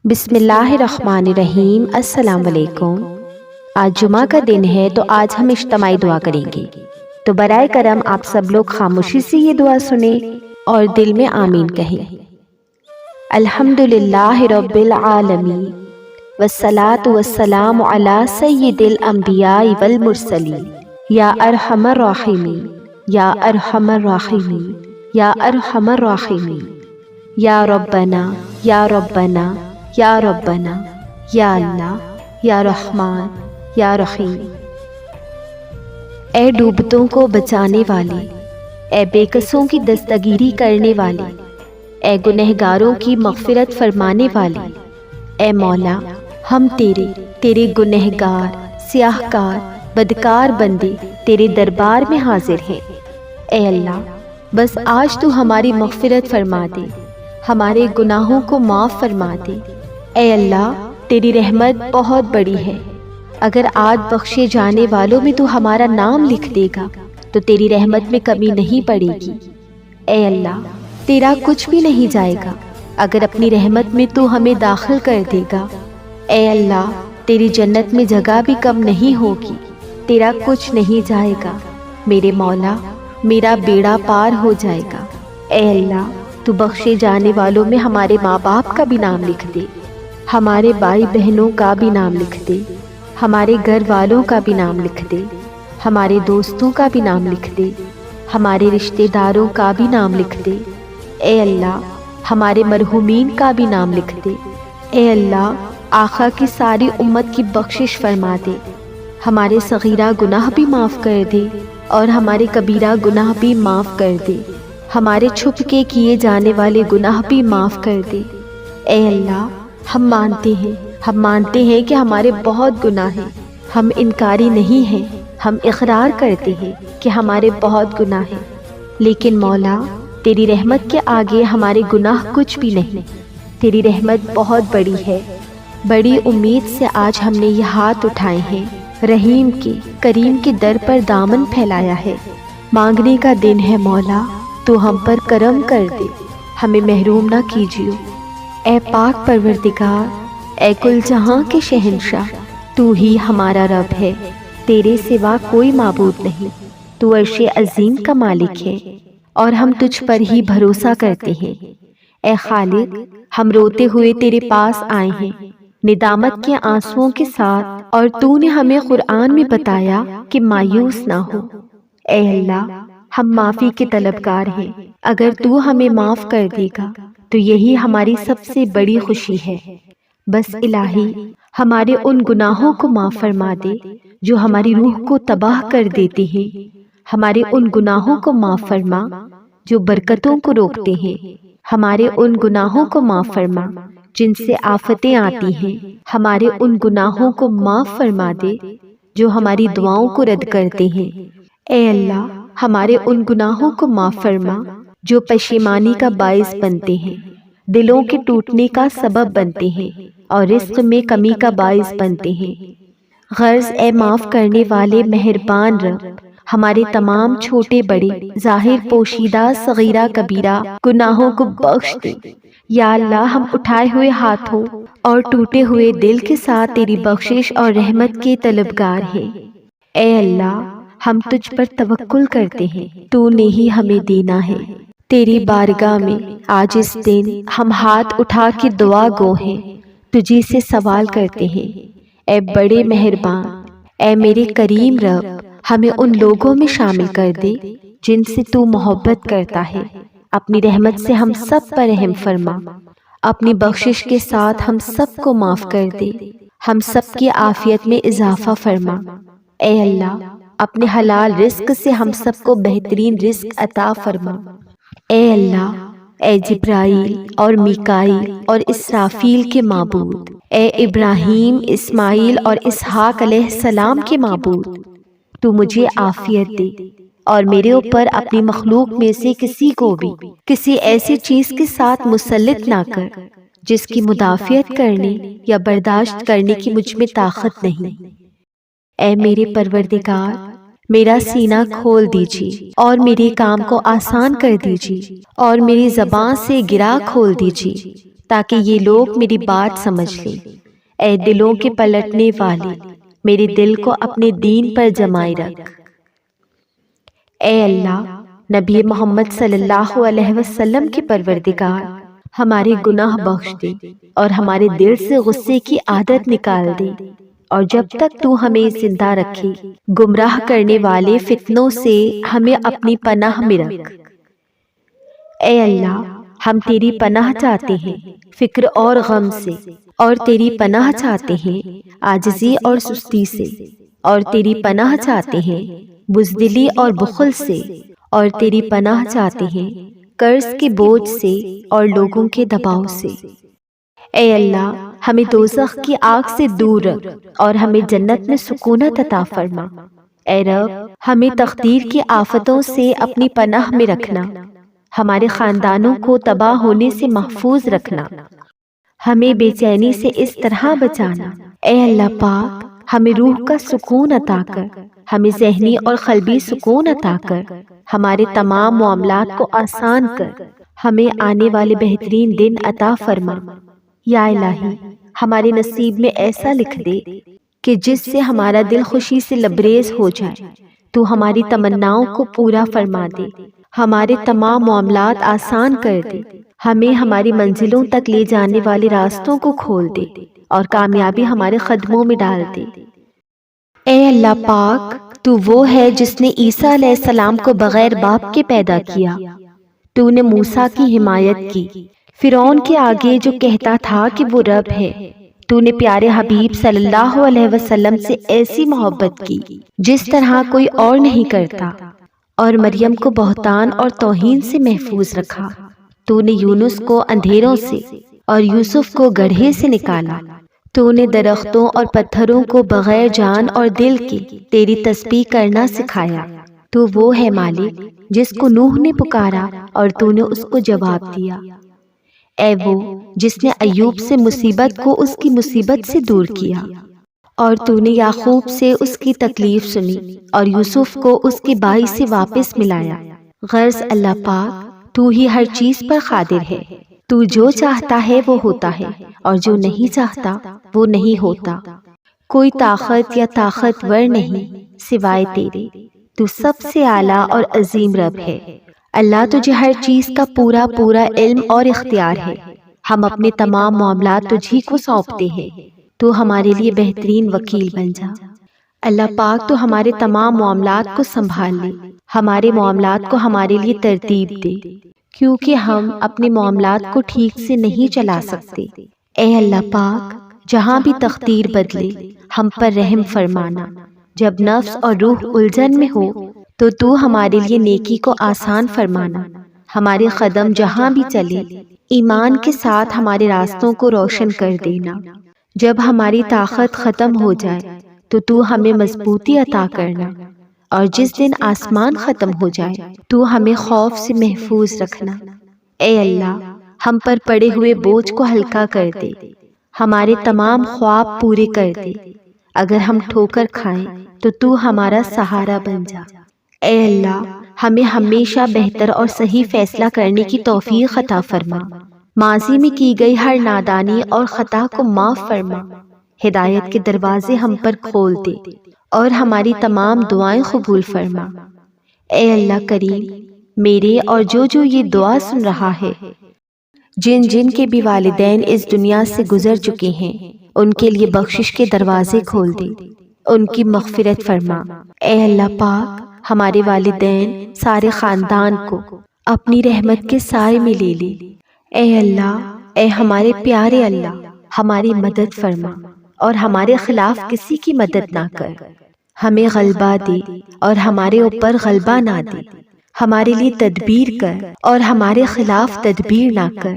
بسم اللہ الرحمن الرحیم۔ السلام علیکم۔ آج جمعہ کا دن ہے تو آج ہم اجتماعی دعا کریں گے، تو برائے کرم آپ سب لوگ خاموشی سے یہ دعا سنیں اور دل میں آمین کہیں۔ الحمدللہ رب العالمین والصلاة والسلام علی سید الانبیاء والمرسلین یا ارحم الراحمین یا ارحم الراحمین یا ارحم الراحمین یا ربنا یا ربنا یا ربنا یا اللہ یا رحمان یا رحیم۔ اے ڈوبتوں کو بچانے والے، اے بے کسوں کی دستگیری کرنے والے، اے گنہگاروں کی مغفرت فرمانے والے، اے مولا ہم تیرے گنہگار سیاہ کار بدکار بندے تیرے دربار میں حاضر ہیں۔ اے اللہ بس آج تو ہماری مغفرت فرما دے، ہمارے گناہوں کو معاف فرما دے۔ اے اللہ تیری رحمت بہت بڑی ہے، اگر آج بخشے جانے والوں میں تو ہمارا نام لکھ دے گا تو تیری رحمت میں کمی نہیں پڑے گی۔ اے اللہ تیرا کچھ بھی نہیں جائے گا اگر اپنی رحمت میں تو ہمیں داخل کر دے گا۔ اے اللہ تیری جنت میں جگہ بھی کم نہیں ہوگی، تیرا کچھ نہیں جائے گا، میرے مولا میرا بیڑا پار ہو جائے گا۔ اے اللہ تو بخشے جانے والوں میں ہمارے ماں باپ کا بھی نام لکھ دے، ہمارے بھائی بہنوں کا بھی نام لکھ دے، ہمارے گھر والوں کا بھی نام لکھ دے، ہمارے دوستوں کا بھی نام لکھ دے، ہمارے رشتہ داروں کا بھی نام لکھ دے۔ اے اللہ ہمارے مرحومین کا بھی نام لکھ دے۔ اے اللہ آقا کی ساری امت کی بخشش فرما دے، ہمارے صغیرہ گناہ بھی معاف کر دے اور ہمارے کبیرہ گناہ بھی معاف کر دے، ہمارے چھپ کے کیے جانے والے گناہ بھی معاف کر دے۔ اے اللہ ہم مانتے ہیں کہ ہمارے بہت گناہ ہیں، ہم انکاری نہیں ہیں، ہم اقرار کرتے ہیں کہ ہمارے بہت گناہ ہیں، لیکن مولا تیری رحمت کے آگے ہمارے گناہ کچھ بھی نہیں۔ تیری رحمت بہت بڑی ہے، بڑی امید سے آج ہم نے یہ ہاتھ اٹھائے ہیں، رحیم کے کریم کے در پر دامن پھیلایا ہے۔ مانگنے کا دن ہے مولا، تو ہم پر کرم کر دے، ہمیں محروم نہ کیجیے۔ اے پاک پروردگار، اے کل جہاں کے شہنشاہ، تو ہی ہمارا رب ہے، تیرے سوا کوئی معبود نہیں، تو عرش عظیم کا مالک ہے اور ہم تجھ پر ہی بھروسہ کرتے ہیں۔ اے خالق ہم روتے ہوئے تیرے پاس آئے ہیں ندامت کے آنسوؤں کے ساتھ، اور تو نے ہمیں قرآن میں بتایا کہ مایوس نہ ہو۔ اے اللہ ہم معافی کے طلبگار ہیں، اگر تو ہمیں معاف کر دے گا تو یہی ہماری سب سے بڑی خوشی ہے۔ بس الہی ہمارے ان گناہوں کو معاف فرما دے جو ہماری روح کو تباہ کر دیتے ہیں، ہمارے ان گناہوں کو معاف فرما جو برکتوں کو روکتے ہیں، ہمارے ان گناہوں کو معاف فرما جن سے آفتیں آتی ہیں، ہمارے ان گناہوں کو معاف فرما دے جو ہماری دعاؤں کو رد کرتے ہیں۔ اے اللہ ہمارے ان گناہوں کو معاف فرما جو پشیمانی کا باعث بنتے ہیں، دلوں کے ٹوٹنے کا سبب بنتے ہیں اور رزق میں کمی کا باعث بنتے ہیں۔ غرض اے معاف کرنے والے مہربان رب، ہمارے تمام چھوٹے بڑے ظاہر پوشیدہ صغیرہ کبیرہ گناہوں کو بخش دے۔ یا اللہ ہم اٹھائے ہوئے ہاتھوں اور ٹوٹے ہوئے دل کے ساتھ تیری بخشش اور رحمت کے طلبگار ہیں۔ اے اللہ ہم تجھ پر توکل کرتے ہیں، تو نے ہی ہمیں دینا ہے۔ تیری بارگاہ میں آج اس دن ہم ہاتھ اٹھا کے دعا گو ہیں، تجھی سے سوال کرتے ہیں۔ اے بڑے مہربان، اے میرے کریم رب، ہمیں ان لوگوں میں شامل کر دے جن سے تو محبت کرتا ہے۔ اپنی رحمت سے ہم سب پر رحم فرما، اپنی بخشش کے ساتھ ہم سب کو معاف کر دے، ہم سب کی عافیت میں اضافہ فرما۔ اے اللہ اپنے حلال رزق سے ہم سب کو بہترین رزق عطا فرما۔ اے اللہ اے جبرائیل اور میکائیل اور اسرافیل کے معبود، اے ابراہیم اسماعیل اور اسحاق علیہ السلام کے معبود، تو مجھے عافیت دے اور میرے اوپر اپنی مخلوق میں سے کسی کو بھی کسی ایسی چیز کے ساتھ مسلط نہ کر جس کی مدافعت کرنے یا برداشت کرنے کی مجھ میں طاقت نہیں۔ اے میرے پروردگار میرا سینہ کھول دیجیے اور میرے کام کو آسان کر دیجیے اور میری زبان سے گرہ کھول دیجیے تاکہ یہ لوگ میری بات سمجھ لیں۔ اے دلوں کے پلٹنے والے، میرے دل کو اپنے دین پر جمائے رکھ۔ اے اللہ، نبی محمد صلی اللہ علیہ وسلم کے پروردگار، ہمارے گناہ بخش دے اور ہمارے دل سے غصے کی عادت نکال دے، اور جب تک تو ہمیں زندہ رکھے گمراہ کرنے والے فتنوں سے ہمیں اپنی پناہ میں رکھ۔ اے اللہ، ہم تیری پناہ چاہتے ہیں فکر اور غم سے، اور تیری پناہ چاہتے ہیں عاجزی اور سستی سے، اور تیری پناہ چاہتے ہیں بزدلی اور بخل سے، اور تیری پناہ چاہتے ہیں قرض کے بوجھ سے اور لوگوں کے دباؤ سے۔ اے اللہ، ہمیں دوزخ کی آگ سے دور رکھ اور ہمیں جنت میں سکونت عطا فرما۔ اے رب، ہمیں تقدیر کی آفتوں سے اپنی پناہ میں رکھنا، ہمارے خاندانوں کو تباہ ہونے سے محفوظ رکھنا، ہمیں بے چینی سے اس طرح بچانا۔ اے اللہ پاک، ہمیں روح کا سکون عطا کر، ہمیں ذہنی اور قلبی سکون عطا کر، ہمارے تمام معاملات کو آسان کر، ہمیں آنے والے بہترین دن عطا فرما۔ یا الہی، ہمارے نصیب میں ایسا لکھ دے کہ جس سے ہمارا دل خوشی سے لبریز ہو جائے۔ تو ہماری تمناؤں کو پورا فرما دے، ہمارے تمام معاملات آسان کر دے، ہمیں ہماری منزلوں تک لے جانے والے راستوں کو کھول دے اور کامیابی ہمارے قدموں میں ڈال دے۔ اے اللہ پاک، تو وہ ہے جس نے عیسیٰ علیہ السلام کو بغیر باپ کے پیدا کیا۔ تو نے موسیٰ کی حمایت کی فرعون کے آگے جو کہتا تھا کہ وہ رب ہے۔ تو نے پیارے حبیب صلی اللہ علیہ وسلم سے ایسی محبت کی جس طرح کوئی اور نہیں کرتا، اور مریم کو بہتان اور توہین سے محفوظ رکھا۔ تو نے یونس کو اندھیروں سے اور یوسف کو گڑھے سے نکالا۔ تو نے درختوں اور پتھروں کو بغیر جان اور دل کے تیری تسبیح کرنا سکھایا۔ تو وہ ہے مالک جس کو نوح نے پکارا اور تو نے اس کو جواب دیا۔ اے وہ جس نے ایوب سے مصیبت کو اس کی مصیبت سے دور کیا، اور تو نے یعقوب سے اس کی تکلیف سنی اور یوسف کو اس کے بھائی سے واپس ملایا۔ غرض اللہ پاک، تو ہی ہر چیز پر قادر ہے۔ تو جو چاہتا ہے وہ ہوتا ہے، اور جو نہیں چاہتا وہ نہیں ہوتا۔ کوئی طاقت یا طاقتور نہیں سوائے تیرے۔ تو سب سے اعلیٰ اور عظیم رب ہے۔ اللہ، تجھے ہر چیز کا پورا علم اور اختیار ہے۔ ہم اپنے تمام معاملات تجھی کو سونپتے ہیں۔ تو ہمارے لیے بہترین وکیل بن جا۔ اللہ پاک، تو ہمارے تمام معاملات کو سنبھال لے، ہمارے معاملات کو ہمارے لیے ترتیب دے، کیونکہ ہم اپنے معاملات کو ٹھیک سے نہیں چلا سکتے۔ اے اللہ پاک، جہاں بھی تقدیر بدلے ہم پر رحم فرمانا۔ جب نفس اور روح الجھن میں ہو تو ہمارے لیے نیکی کو آسان فرمانا۔ ہمارے قدم جہاں بھی چلے ایمان کے ساتھ ہمارے راستوں کو روشن کر دینا۔ جب ہماری طاقت ختم ہو جائے تو ہمیں مضبوطی عطا کرنا، اور جس دن آسمان ختم ہو جائے تو ہمیں خوف سے محفوظ رکھنا۔ اے اللہ، ہم پر پڑے ہوئے بوجھ کو ہلکا کر دے، ہمارے تمام خواب پورے کر دے۔ اگر ہم ٹھوکر کھائیں تو ہمارا سہارا بن جا۔ اے اللہ، ہمیں ہمیشہ بہتر اور صحیح فیصلہ کرنے کی توفیق عطا فرما۔ ماضی میں کی گئی ہر نادانی اور خطا کو معاف فرما۔ ہدایت کے دروازے ہم پر کھول دے اور ہماری تمام دعائیں قبول فرما۔ اے اللہ کریم، میرے اور جو یہ دعا سن رہا ہے، جن کے بھی والدین اس دنیا سے گزر چکے ہیں، ان کے لیے بخشش کے دروازے کھول دے، ان کی مغفرت فرما۔ اے اللہ پاک، ہمارے والدین سارے خاندان کو اپنی رحمت کے سائے میں لے لے۔ اے اللہ، اے ہمارے پیارے اللہ، ہماری مدد فرما اور ہمارے خلاف کسی کی مدد نہ کر۔ ہمیں غلبہ دے اور ہمارے اوپر غلبہ نہ دے۔ ہمارے لیے تدبیر کر اور ہمارے خلاف تدبیر نہ کر۔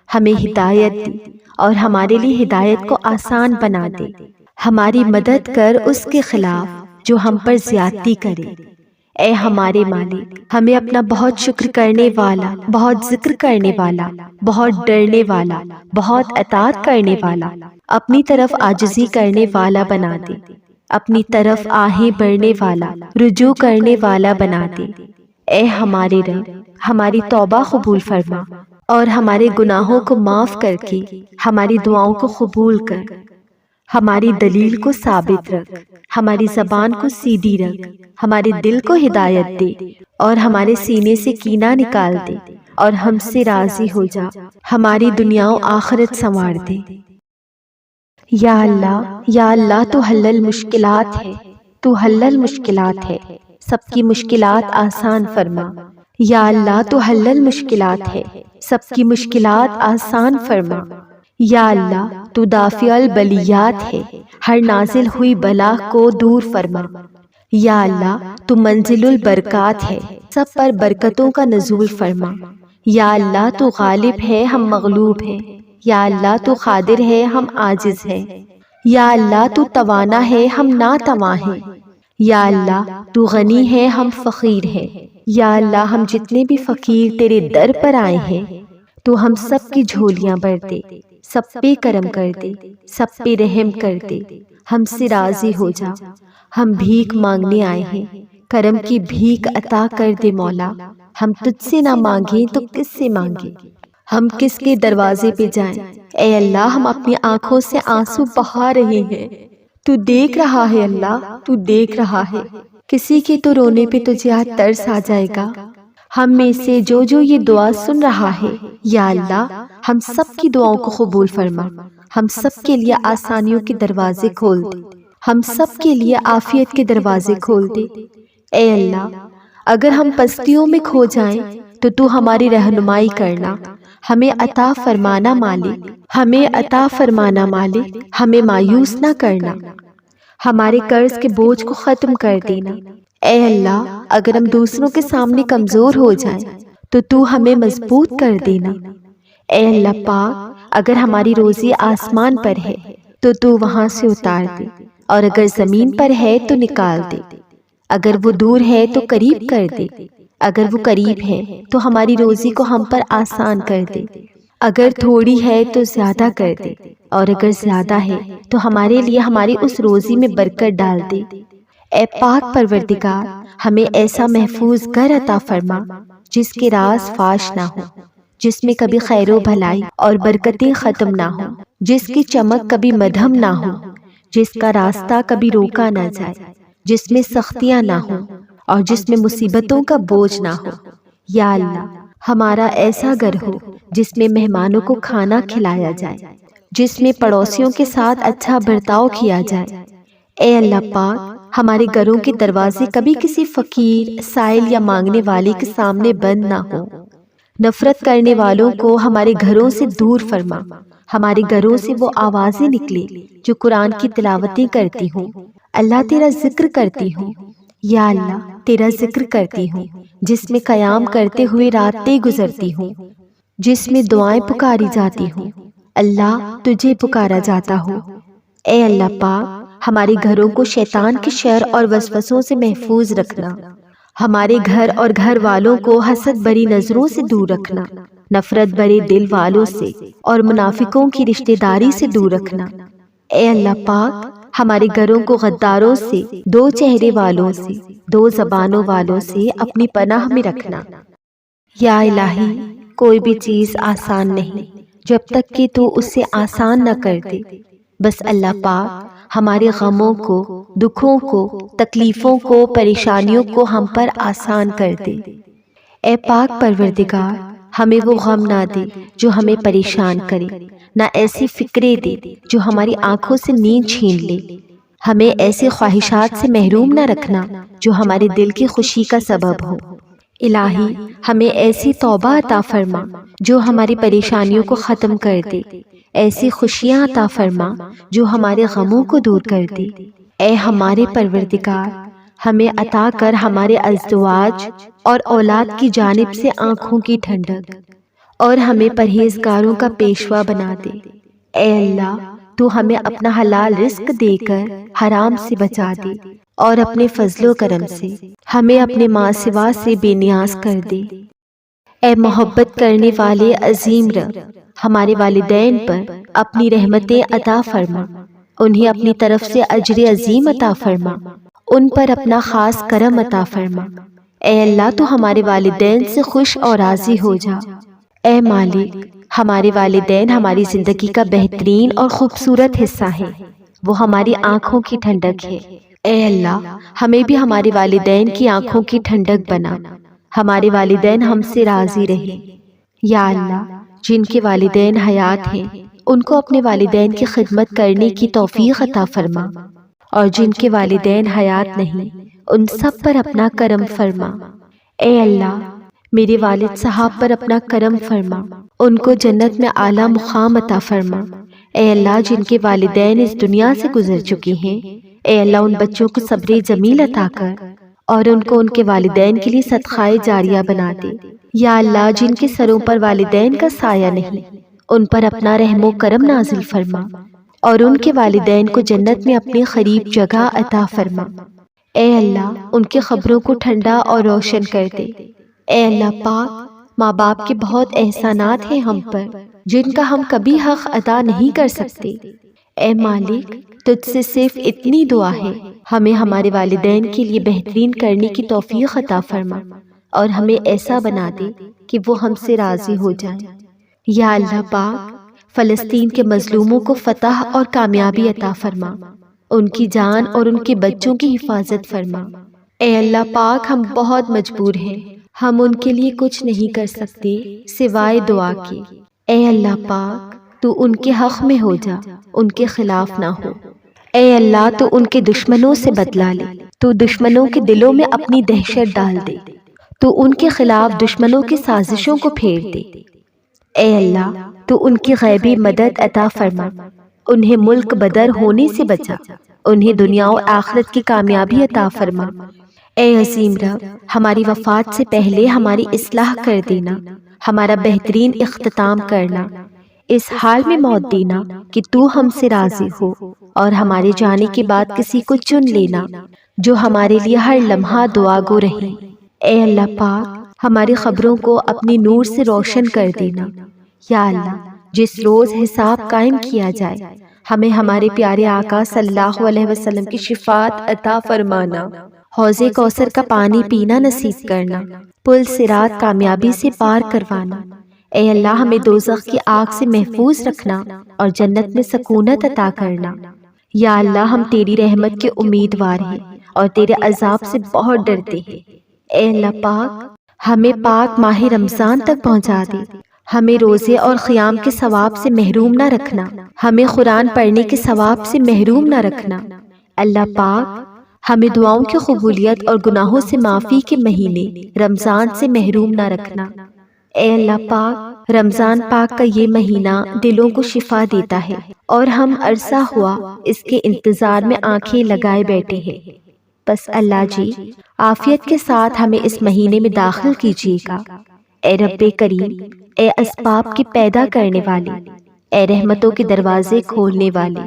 ہمیں ہدایت دے اور ہمارے لیے ہدایت کو آسان بنا دے۔ ہماری مدد کر اس کے خلاف جو ہم پر زیادتی کرے۔ اے ہمارے مالک، ہمیں اپنا بہت شکر کرنے والا، بہت ذکر کرنے والا، بہت ڈرنے والا، بہت اطاعت کرنے والا، اپنی طرف عاجزی کرنے والا بنا دے، اپنی طرف آہیں بڑھنے والا، رجوع کرنے والا بنا دے۔ اے ہمارے رب، ہماری توبہ قبول فرما اور ہمارے گناہوں کو معاف کر کے ہماری دعاؤں کو قبول کر، ہماری دلیل کو ثابت رکھ، ہماری زبان کو سیدھی رکھ، ہمارے دل کو ہدایت دے اور ہمارے سینے سے کینہ نکال دے اور ہم سے راضی ہو جا، ہماری دنیا و آخرت سنوار دے۔ یا اللہ تو حل المشکلات ہے، تو حل المشکلات ہے، سب کی مشکلات آسان فرما۔ یا اللہ تو حل المشکلات ہے، سب کی مشکلات آسان فرما۔ یا اللہ تو دافع البلیات ہے، ہر نازل ہوئی بلا کو دور فرما۔ یا اللہ تو منزل البرکات ہے، سب پر برکتوں کا نزول فرما۔ یا اللہ تو غالب ہے، ہم مغلوب ہیں۔ یا اللہ تو قادر ہے، ہم عاجز ہیں۔ یا اللہ تو توانا ہے، ہم ناتواں ہیں۔ یا اللہ تو غنی ہے، ہم فقیر ہیں۔ یا اللہ ہم جتنے بھی فقیر تیرے در پر آئے ہیں تو ہم سب کی جھولیاں بھر دے، سب پہ کرم کر دے، سب پہ رحم کر دے، ہم سے راضی ہو جا۔ ہم بھیک مانگنے آئے ہیں، کرم کی بھیک عطا کر دے مولا۔ ہم تجھ سے نہ مانگیں تو کس سے مانگیں، ہم کس کے دروازے پہ جائیں؟ اے اللہ ہم اپنی آنکھوں سے آنسو بہا رہے ہیں، تو دیکھ رہا ہے اللہ، تو دیکھ رہا ہے۔ کسی کے تو رونے پہ تجھے آج ترس آ جائے گا۔ ہم میں سے جو یہ دعا سن رہا ہے، یا اللہ ہم سب کی دعاؤں کو قبول فرما، ہم سب کے لیے آسانیوں کے دروازے کھول دے، ہم سب کے لیے عافیت کے دروازے کھول دے۔ اے اللہ اگر ہم پستیوں میں کھو جائیں تو ہماری رہنمائی کرنا، ہمیں عطا فرمانا مالک، ہمیں عطا فرمانا مالک، ہمیں مایوس نہ کرنا، ہمارے قرض کے بوجھ کو ختم کر دینا۔ اے اللہ اگر ہم دوسروں کے سامنے کمزور ہو جائیں تو ہمیں مضبوط کر دینا۔ اے اللہ پاک اگر ہماری روزی آسمان پر ہے تو وہاں سے اتار دے، اور اگر زمین پر ہے تو نکال دے۔ اگر وہ دور ہے تو قریب کر دے، اگر وہ قریب ہے تو ہماری روزی کو ہم پر آسان کر دے، اگر تھوڑی ہے تو زیادہ کر دے، اور اگر زیادہ ہے تو ہمارے لیے ہماری اس روزی میں برکت ڈال دے۔ اے پاک پروردگار ہمیں ایسا محفوظ گھر عطا فرما جس کے راز فاش نہ ہو، جس میں کبھی خیر و بھلائی اور برکتیں ختم نہ ہو، جس کی چمک کبھی مدھم نہ ہو، جس کا راستہ کبھی روکا نہ جائے، جس میں سختیاں نہ ہوں اور جس میں مصیبتوں کا بوجھ نہ ہو۔ یا اللہ ہمارا ایسا گھر ہو جس میں مہمانوں کو کھانا کھلایا جائے، جس میں پڑوسیوں کے ساتھ اچھا برتاؤ کیا جائے۔ اے اللہ پاک ہمارے گھروں کے دروازے کبھی کسی فقیر، سائل یا مانگنے والے کے سامنے بند نہ ہو۔ نفرت کرنے والوں کو ہمارے گھروں سے دور فرما، ہمارے گھروں سے وہ آوازیں نکلے جو قرآن کی تلاوتیں کرتی ہوں، اللہ تیرا ذکر کرتی ہوں۔ یا اللہ تیرا ذکر کرتی ہوں جس میں قیام کرتے ہوئے راتیں گزرتی ہوں، جس میں دعائیں پکاری جاتی ہوں، اللہ تجھے پکارا جاتا ہو۔ اے اللہ پاک ہمارے گھروں کو شیطان کے شر اور وسوسوں سے محفوظ رکھنا، ہمارے گھر اور گھر والوں کو حسد بری نظروں سے دور رکھنا، نفرت بھرے دل والوں سے اور منافقوں کی رشتہ داری سے دور رکھنا۔ اے اللہ پاک ہمارے گھروں کو غداروں سے، دو چہرے والوں سے، دو زبانوں والوں سے اپنی پناہ میں رکھنا۔ یا الہی کوئی بھی چیز آسان نہیں جب تک کہ تو اسے آسان نہ کر دے۔ بس اللہ پاک ہمارے غموں کو، دکھوں کو، تکلیفوں کو، پریشانیوں کو ہم پر آسان کر دے۔ اے پاک پروردگار ہمیں وہ غم نہ دے جو ہمیں پریشان کرے، نہ ایسی فکریں دے جو ہماری آنکھوں سے نیند چھین لے۔ ہمیں ایسے خواہشات سے محروم نہ رکھنا جو ہمارے دل کی خوشی کا سبب ہو۔ الہی ہمیں ایسی توبہ عطا فرما جو ہماری پریشانیوں کو ختم کر دے، ایسی خوشیاں عطا فرما جو ہمارے غموں کو دور کر دے۔ اے ہمارے پروردگار ہمیں عطا کر ہمارے ازدواج اور اولاد کی جانب سے آنکھوں کی ٹھنڈک، اور ہمیں پرہیزگاروں کا پیشوا بنا دے۔ اے اللہ تو ہمیں اپنا حلال رزق دے کر حرام سے بچا دے، اور اپنے فضل و کرم سے ہمیں اپنے ماں سوا سے بے نیاز کر دے۔ اے محبت کرنے والے عظیم رب ہمارے والدین پر اپنی رحمتیں عطا فرما، انہیں اپنی طرف سے اجر عظیم عطا فرما، ان پر اپنا خاص کرم عطا فرما۔ اے اللہ تو ہمارے والدین سے خوش اور راضی ہو جا۔ اے مالک، ہمارے والدین ہماری زندگی کا بہترین اور خوبصورت حصہ ہیں، وہ ہماری آنکھوں کی ٹھنڈک ہے۔ اے اللہ، ہمیں بھی ہمارے والدین کی آنکھوں کی ٹھنڈک بنا، ہمارے والدین ہم سے راضی رہیں۔ یا اللہ، جن کے والدین حیات ہیں ان کو اپنے والدین کی خدمت کرنے کی توفیق عطا فرما، اور جن کے والدین حیات نہیں ان سب پر اپنا کرم فرما۔ اے اللہ، میرے والد صاحب پر اپنا کرم فرما، ان کو جنت میں اعلیٰ مقام عطا فرما۔ اے اللہ، جن کے والدین اس دنیا سے گزر چکی ہیں، اے اللہ ان بچوں کو صبر جمیل عطا کر اور ان کو ان کے والدین کے لیے صدقہ جاریہ بنا دے۔ یا اللہ، جن کے سروں پر والدین کا سایہ نہیں ان پر اپنا رحم و کرم نازل فرما، اور ان کے والدین کو جنت میں اپنی قریب جگہ عطا فرما۔ اے اللہ، ان کے قبروں کو ٹھنڈا اور روشن کر دے۔ اے اللہ پاک، ماں باپ کے بہت احسانات ہیں ہم پر جن کا ہم کبھی حق ادا نہیں کر سکتے۔ اے مالک، تجھ سے صرف اتنی دعا ہے، ہمیں ہمارے والدین کے لیے بہترین کرنے کی توفیق عطا فرما، اور ہمیں ایسا بنا دے کہ وہ ہم سے راضی ہو جائیں۔ یا اللہ پاک، فلسطین کے مظلوموں کو فتح اور کامیابی عطا فرما، ان کی جان اور ان کے بچوں کی حفاظت فرما۔ اے اللہ پاک، ہم بہت مجبور ہیں، ہم ان کے لیے کچھ نہیں کر سکتے سوائے دعا کے۔ اے اللہ پاک، تو ان کے حق میں ہو جا، ان کے خلاف نہ ہو۔ اے اللہ، تو ان کے دشمنوں سے بدلہ لے، تو دشمنوں کے دلوں میں اپنی دہشت ڈال دے، تو ان کے خلاف دشمنوں کی سازشوں کو پھیر دے۔ اے اللہ، تو ان کی غیبی مدد عطا فرما، انہیں ملک بدر ہونے سے بچا، انہیں دنیا و آخرت کی کامیابی عطا فرما۔ اے عظیم رب، ہماری وفات سے پہلے ہماری اصلاح کر دینا، ہمارا بہترین اختتام کرنا، اس حال میں موت دینا کہ تو ہم سے راضی ہو، اور ہمارے جانے کے بعد کسی کو چن لینا جو ہمارے لیے ہر لمحہ دعا گو رہے۔ اے اللہ پاک، ہماری قبروں کو اپنی نور سے روشن کر دینا۔ یا اللہ، جس روز حساب قائم کیا جائے ہمیں ہمارے پیارے آقا صلی اللہ علیہ وسلم کی شفاعت عطا فرمانا، حوض کوثر کا پانی پینا نصیب کرنا، پل صراط کامیابی سے پار کروانا۔ اے اللہ، ہمیں دوزخ کی آگ سے محفوظ رکھنا اور جنت میں سکونت عطا کرنا۔ یا اللہ، ہم تیری رحمت کے امیدوار ہیں اور تیرے عذاب سے بہت ڈرتے ہیں۔ اے اللہ پاک، ہمیں پاک ماہ رمضان تک پہنچا دے، ہمیں روزے اور قیام کے ثواب سے محروم نہ رکھنا، ہمیں قرآن پڑھنے کے ثواب سے محروم نہ رکھنا۔ اللہ پاک، ہمیں دعاؤں کی قبولیت اور گناہوں سے معافی کے مہینے رمضان سے محروم نہ رکھنا۔ اے اللہ پاک، رمضان پاک کا یہ مہینہ دلوں کو شفا دیتا ہے، اور ہم عرصہ ہوا اس کے انتظار میں آنکھیں لگائے بیٹھے ہیں۔ بس اللہ جی، عافیت کے ساتھ ہمیں اس مہینے میں داخل کیجیے گا۔ اے رب کریم، اے اسباب کی پیدا کرنے والے، اے رحمتوں کے دروازے کھولنے والے،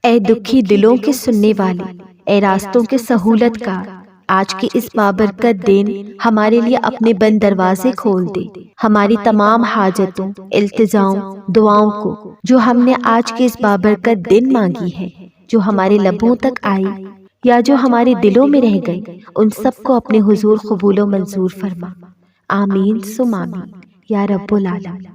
اے دکھی دلوں کے سننے والے، اے راستوں کے سہولت کار، آج کے اس بابرکت دن ہمارے لیے اپنے بند دروازے کھول دے، ہماری تمام حاجتوں، التجاؤں، دعاؤں کو جو ہم نے آج کے اس بابرکت دن مانگی ہے، جو ہمارے لبوں تک آئی یا جو ہمارے دلوں میں رہ گئی، ان سب کو اپنے حضور قبول و منظور فرما۔ آمین ثم آمین یا رب العالمین۔